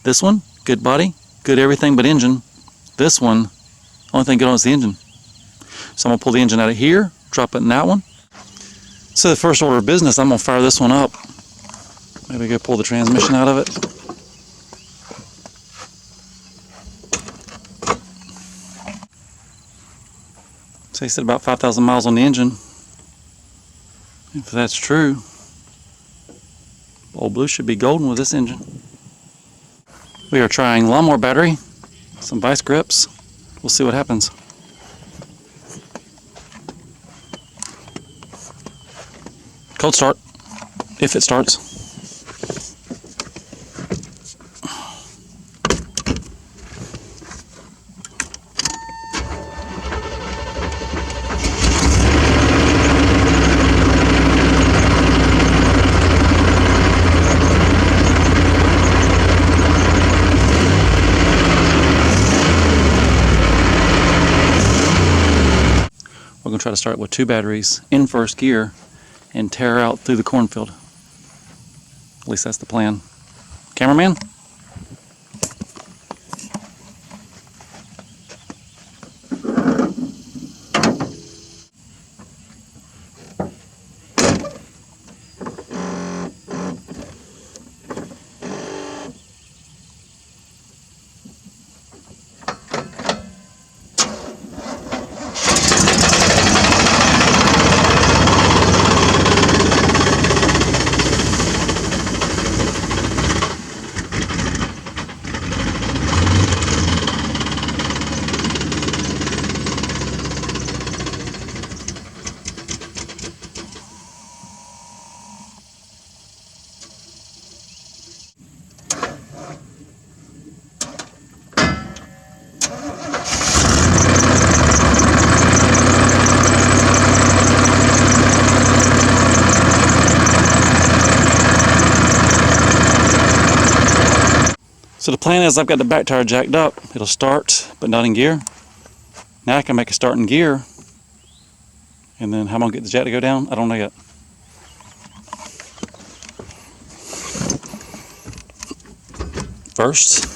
This one, good body, good everything but engine. This one, only thing good on is the engine. So I'm going to pull the engine out of here, drop it in that one. So the first order of business, I'm going to fire this one up. Maybe go pull the transmission out of it. So he said about 5,000 miles on the engine. If that's true, Old Blue should be golden with this engine. We are trying lawnmower battery, some vice grips. We'll see what happens. Cold start, if it starts. We're going to try to start with 2 batteries in first gear and tear out through the cornfield. At least that's the plan. Cameraman? So the plan is I've got the back tire jacked up. It'll start, but not in gear. Now I can make a start in gear. And then how am I going to get the jack to go down? I don't know yet. First,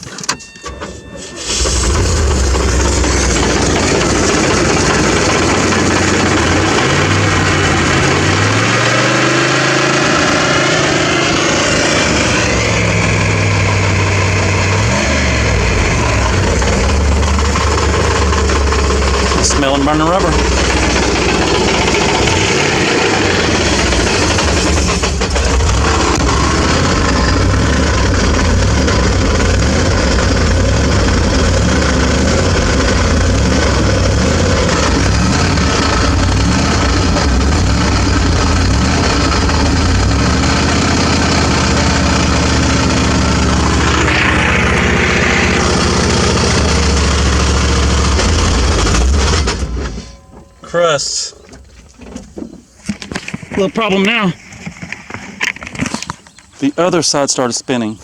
smelling burning rubber. Crust. Little problem now. The other side started spinning.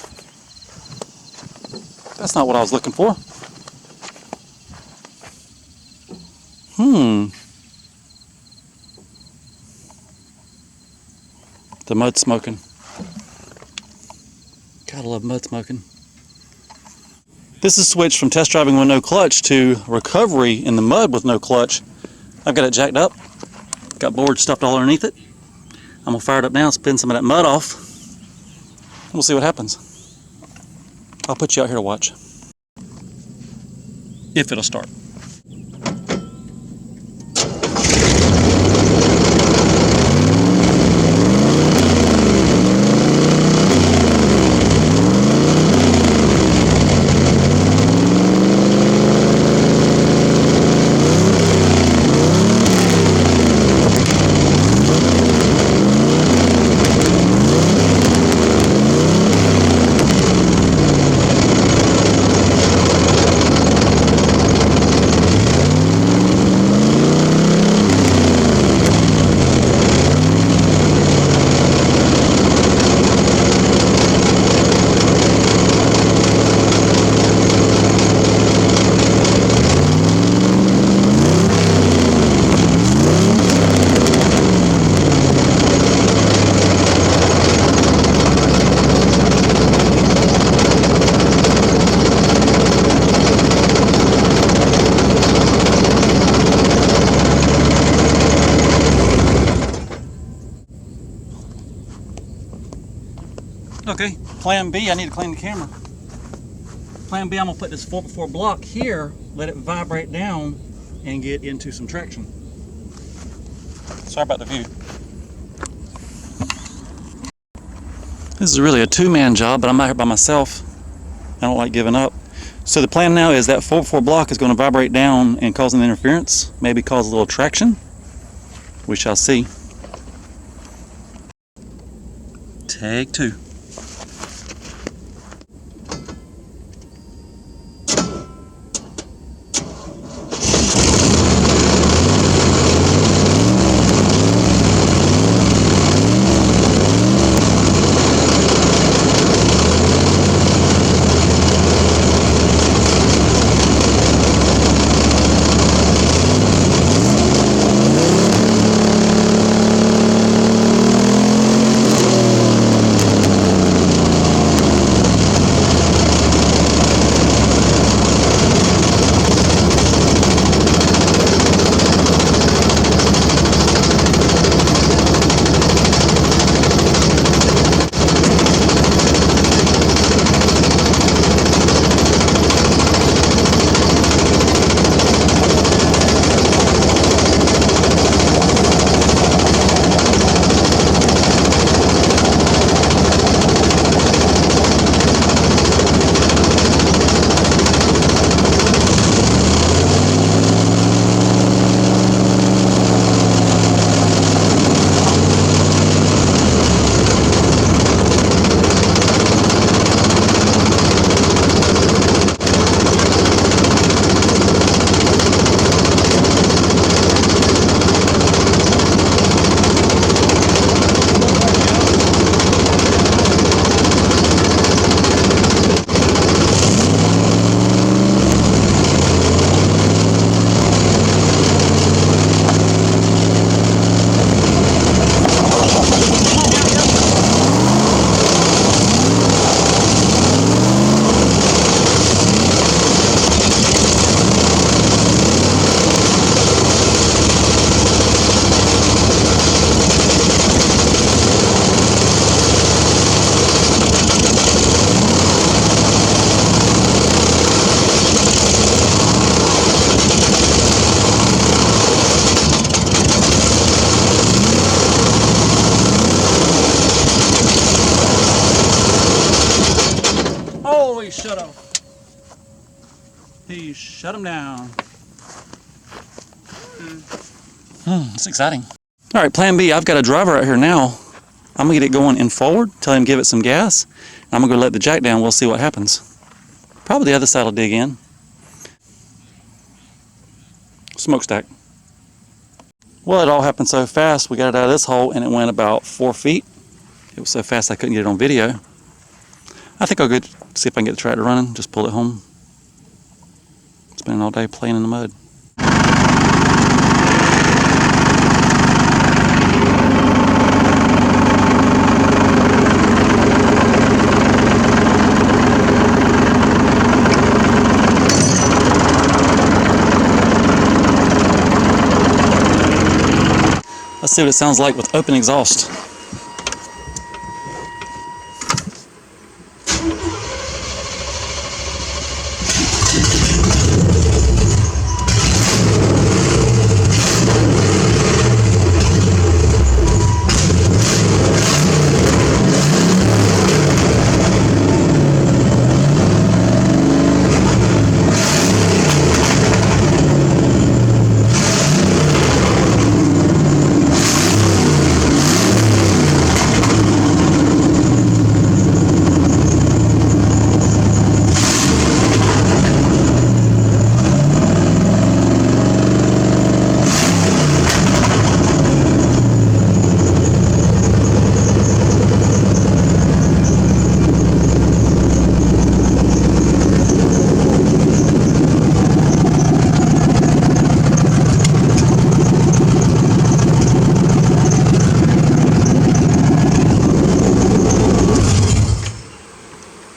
That's not what I was looking for. The mud smoking. Gotta love mud smoking. This is switched from test driving with no clutch to recovery in the mud with no clutch. I've got it jacked up, got boards stuffed all underneath it. I'm going to fire it up now, spin some of that mud off, and we'll see what happens. I'll put you out here to watch. If it'll start. Plan B, I need to clean the camera. Plan B, I'm gonna put this 4x4 block here, let it vibrate down and get into some traction. Sorry about the view. This is really a two-man job, but I'm out here by myself. I don't like giving up. So the plan now is that 4x4 block is going to vibrate down and cause an interference, maybe cause a little traction. We shall see. Take two. Oh, he shut off. He shut him down. It's exciting. All right, plan B, I've got a driver out here now. I'm gonna get it going in forward, tell him to give it some gas. I'm gonna go let the jack down, we'll see what happens. Probably the other side will dig in. Smokestack. Well, it all happened so fast, we got it out of this hole and it went about 4 feet. It was so fast I couldn't get it on video. I think I'll go see if I can get the tractor running, just pull it home. Spending all day playing in the mud. Let's see what it sounds like with open exhaust.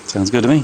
Sounds good to me.